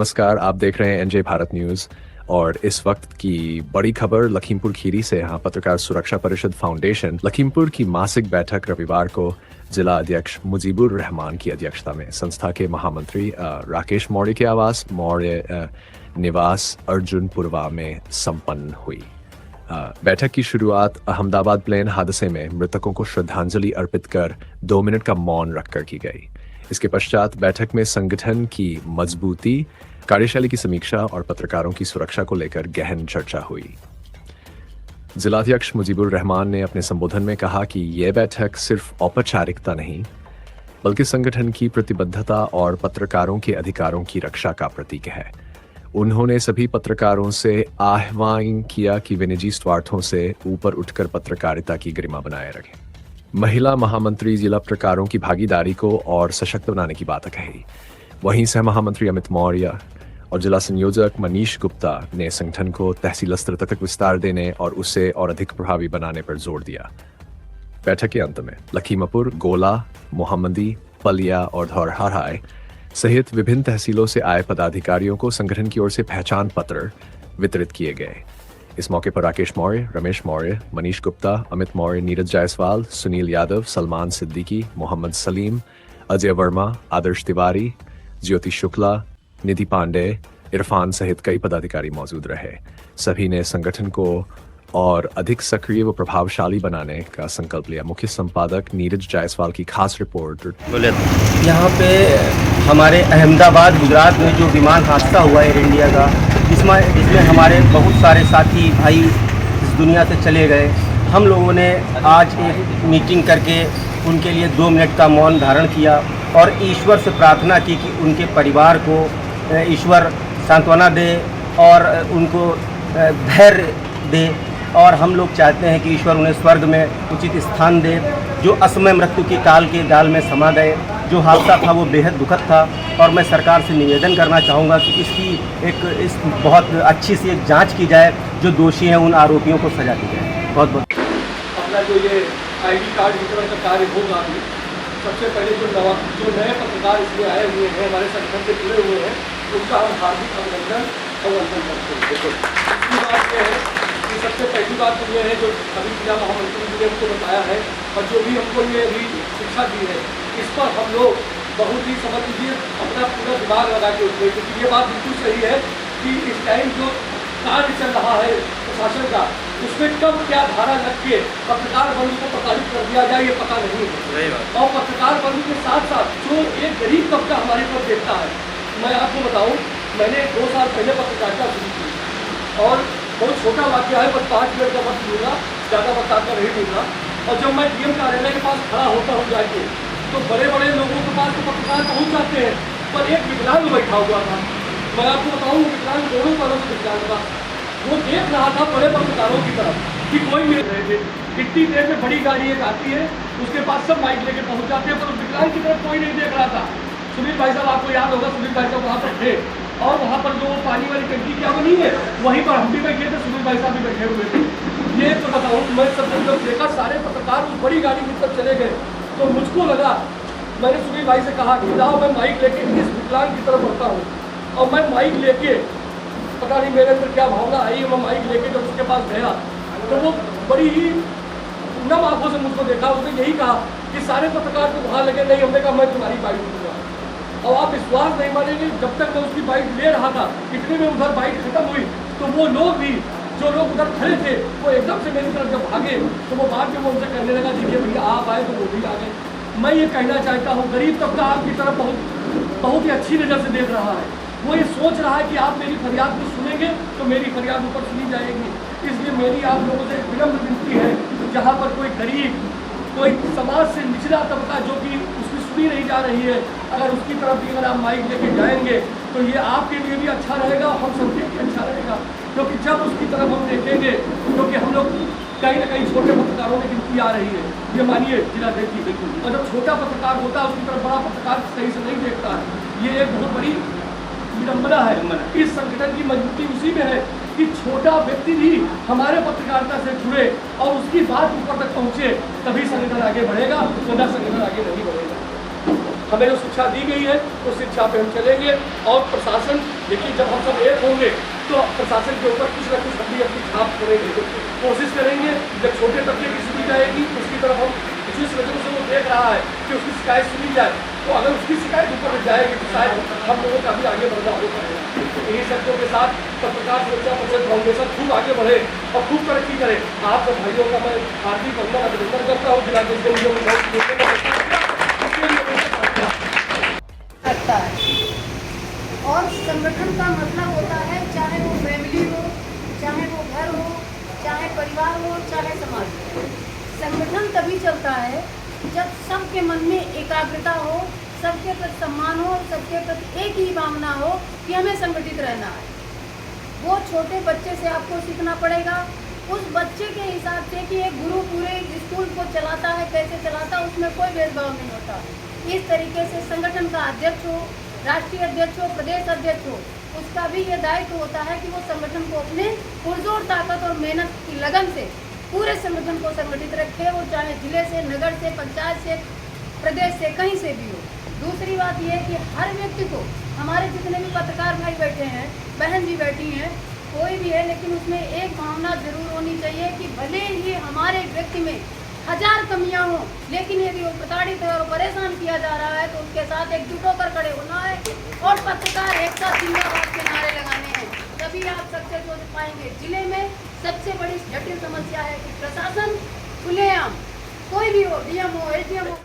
नमस्कार, आप देख रहे हैं एनजे भारत न्यूज़ और इस वक्त की बड़ी खबर लखीमपुर खीरी से। यहाँ पत्रकार सुरक्षा परिषद फाउंडेशन लखीमपुर की मासिक बैठक रविवार को जिला अध्यक्ष मुजीबुर रहमान की अध्यक्षता में संस्था के महामंत्री राकेश मौर्य के आवास मौर्य निवास अर्जुनपुरवा में संपन्न हुई। बैठक की शुरुआत अहमदाबाद प्लेन हादसे में मृतकों को श्रद्धांजलि अर्पित कर 2 मिनट का मौन रखकर की गई। इसके पश्चात बैठक में संगठन की मजबूती, कार्यशैली की समीक्षा और पत्रकारों की सुरक्षा को लेकर गहन चर्चा हुई। जिलाध्यक्ष मुजीबुर रहमान ने अपने संबोधन में कहा कि यह बैठक सिर्फ औपचारिकता नहीं बल्कि संगठन की प्रतिबद्धता और पत्रकारों के अधिकारों की रक्षा का प्रतीक है। उन्होंने सभी पत्रकारों से आह्वान किया कि वे निजी स्वार्थों से ऊपर उठकर पत्रकारिता की गरिमा बनाए रखें। महिला महामंत्री जिला पत्रकारों की भागीदारी को और सशक्त बनाने की बात कही। वहीं सह महामंत्री अमित मौर्य और जिला संयोजक मनीष गुप्ता ने संगठन को तहसील स्तर तक विस्तार देने और उसे और अधिक प्रभावी बनाने पर जोर दिया। बैठक के अंत में लखीमपुर, गोला, मोहम्मदी, पलिया और धौरहराय सहित विभिन्न तहसीलों से आए पदाधिकारियों को संगठन की ओर से पहचान पत्र वितरित किए गए। इस मौके पर राकेश मौर्य, रमेश मौर्य, मनीष गुप्ता, अमित मौर्य, नीरज जायसवाल, सुनील यादव, सलमान सिद्दीकी, मोहम्मद सलीम, अजय वर्मा, आदर्श तिवारी, ज्योति शुक्ला, निधि पांडे, इरफान सहित कई पदाधिकारी मौजूद रहे। सभी ने संगठन को और अधिक सक्रिय व प्रभावशाली बनाने का संकल्प लिया। मुख्य संपादक नीरज जायसवाल की खास रिपोर्ट। यहाँ पे हमारे अहमदाबाद गुजरात में जो विमान हादसा हुआ एयर इंडिया का, जिसमें हमारे बहुत सारे साथी भाई इस दुनिया से चले गए, हम लोगों ने आज एक मीटिंग करके उनके लिए 2 मिनट का मौन धारण किया और ईश्वर से प्रार्थना की कि उनके परिवार को ईश्वर सांत्वना दे और उनको धैर्य दे। और हम लोग चाहते हैं कि ईश्वर उन्हें स्वर्ग में उचित स्थान दे। जो असमय मृत्यु की काल के जाल में समा गए, जो हादसा था वो बेहद दुखद था और मैं सरकार से निवेदन करना चाहूँगा कि इस बहुत अच्छी सी एक जांच की जाए, जो दोषी हैं उन आरोपियों को सजा दी जाए। बहुत बहुत अपना जो ये ID कार्ड वितरण का कार्य होगा अभी, सबसे पहले जो नए पत्रकार इसमें आए हुए हैं, हमारे संगठन से जुड़े हुए हैं, उनका हम हार्दिक अभिनंदन करते हैं। देखो, दूसरी बात यह है कि सबसे पहली बात तो ये है जो अभी जिला महामंत्री जी ने हमको बताया है और जो भी हमको ये अभी शिक्षा दी है, इस पर हम लोग बहुत ही समझ लीजिए अपना पूरा दिमाग लगा के उठे, क्योंकि ये बात बिल्कुल सही है कि इस टाइम जो कार्य चल रहा है प्रशासन का, उसमें कब क्या धारा लग के पत्रकार बंधु को प्रताड़ित कर दिया जाए ये पता नहीं है। और पत्रकार बंधु के साथ साथ जो एक गरीब तबका हमारे पर देखता है, मैं आपको बताऊँ, मैंने 2 साल पहले पत्रकारिता शुरू की और बहुत छोटा वाक्य है, बस 5 मिनट का वक्त दूंगा, ज़्यादा वक्त आपका नहीं दूंगा। और जब मैं DM कार्यालय के पास खड़ा होता हूँ जाके, तो बड़े बड़े लोगों के पास तो पत्रकार पहुँच जाते हैं, पर एक विकलांग बैठा हुआ था। मैं आपको बताऊँ, विकलांग दोनों तरह से विकलांग था। वो देख रहा था बड़े पत्रकारों की तरफ कि कोई मिल रहे थे। इतनी देर में बड़ी गाड़ी एक आती है, उसके पास सब माइक लेके पहुँच जाते हैं, पर उस विकलांग की तरफ कोई नहीं देख रहा था। सुनील भाई साहब, आपको याद होगा, सुनील भाई साहब वहाँ पर थे और वहाँ पर जो पानी वाली टंकी क्या बनी है, वहीं पर हम भी बैठे थे, सुनील भाई साहब भी बैठे हुए थे। ये तो बताऊँ, मैं सब जब देखा सारे पत्रकार उस बड़ी गाड़ी की तरफ चले गए, तो मुझको लगा, मैंने सुनील भाई से कहा कि जाओ मैं माइक लेके इस विकलांग की तरफ बढ़ता हूँ। और मैं माइक लेके, पता नहीं मेरे अंदर क्या भावना आई, मैं माइक लेके जब उसके पास गया तो वो बड़ी ही नम आंखों से मुझको देखा। उसने यही कहा कि सारे पत्रकार को वहाँ लगे, नहीं, हमने कहा मैं तुम्हारी बाइक दूंगा। और आप विश्वास नहीं मानेंगे, जब तक मैं उसकी बाइक ले रहा था, इतने में उधर बाइक खत्म हुई तो वो लोग भी, जो लोग उधर खड़े थे, वो एकदम से मेरी तरफ जब भागे तो वो बाद में वो उनसे कहने लगा, देखिए भैया आप आए तो वो भी आ गए। मैं ये कहना चाहता हूँ, गरीब तबका आपकी तरफ बहुत ही अच्छी नज़र से देख रहा है। वो ये सोच रहा है कि आप मेरी फरियाद को सुनेंगे तो मेरी फरियाद ऊपर सुनी जाएगी। इसलिए मेरी आप लोगों से विनम्र विनती है, जहाँ पर कोई गरीब, कोई समाज से निचला तबका जो कि उसकी सुनी नहीं जा रही है, अगर उसकी तरफ भी अगर आप माइक लेके जाएंगे तो ये आपके लिए भी अच्छा रहेगा और हम सबके लिए अच्छा रहेगा। क्योंकि जब उसकी तरफ हम देखेंगे, क्योंकि हम लोग कहीं ना कहीं छोटे पत्रकारों की गिनती आ रही है, ये मानिए जिलाध्यक्ष जी, बिल्कुल। और जब छोटा पत्रकार होता है उसकी तरफ बड़ा पत्रकार सही से नहीं देखता है। ये एक बहुत बड़ी विडम्बना है। इस संगठन की मजबूती उसी में है कि छोटा व्यक्ति भी हमारे पत्रकारिता से जुड़े और उसकी बात ऊपर तक पहुँचे, तभी संगठन आगे बढ़ेगा, वरना संगठन आगे नहीं बढ़ेगा। हमें जो शिक्षा दी गई है उस शिक्षा पे हम चलेंगे। और प्रशासन, देखिए जब हम सब एक होंगे तो प्रशासन के ऊपर कुछ न कुछ हम भी अपनी छाप छोड़ेंगे, कोशिश करेंगे। जब छोटे तबके की सुनी जाएगी उसकी तरफ हम जिस वजह से वो देख रहा है कि उसकी शिकायत सुनी जाए, तो अगर उसकी शिकायत ऊपर जाएगी तो शायद हम लोगों का भी आगे बढ़ना हो पाएगा। इन्हीं शब्दों के साथ पत्रकार सुरक्षा परिषद फाउंडेशन खूब आगे बढ़े और खूब तरक्की करे। आप सब भाइयों का मैं हार्दिक अभिनंदन करता हूँ। जिला लगता है और संगठन का मतलब होता है चाहे वो फैमिली हो, चाहे वो घर हो, चाहे परिवार हो, चाहे समाज हो। संगठन तभी चलता है जब सबके मन में एकाग्रता हो, सबके प्रति सम्मान हो, सबके प्रति एक ही भावना हो कि हमें संगठित रहना है। वो छोटे बच्चे से आपको सीखना पड़ेगा, उस बच्चे के हिसाब से कि एक गुरु पूरे स्कूल को चलाता है, कैसे चलाता है, उसमें कोई भेदभाव नहीं होता। इस तरीके से संगठन का अध्यक्ष हो, राष्ट्रीय अध्यक्ष हो, प्रदेश अध्यक्ष हो, उसका भी ये दायित्व होता है कि वो संगठन को अपने पुरजोर ताकत और मेहनत की लगन से पूरे संगठन को संगठित रखे, वो चाहे जिले से, नगर से, पंचायत से, प्रदेश से, कहीं से भी हो। दूसरी बात यह है कि हर व्यक्ति को, हमारे जितने भी पत्रकार भाई बैठे हैं, बहन भी बैठी हैं, कोई भी है, लेकिन उसमें एक भावना जरूर होनी चाहिए कि भले ही हमारे व्यक्ति में 1000 कमियां हों, लेकिन यदि वो प्रताड़ित है और परेशान किया जा रहा है तो उसके साथ एकजुट होकर खड़े होना है और पत्रकार एक साथ जिंदाबाद के नारे लगाने हैं। तभी आप सक्सेस हो पाएंगे। जिले में सबसे बड़ी जटिल समस्या है कि प्रशासन खुलेआम, कोई भी हो, डीएम हो, एसडीएम हो,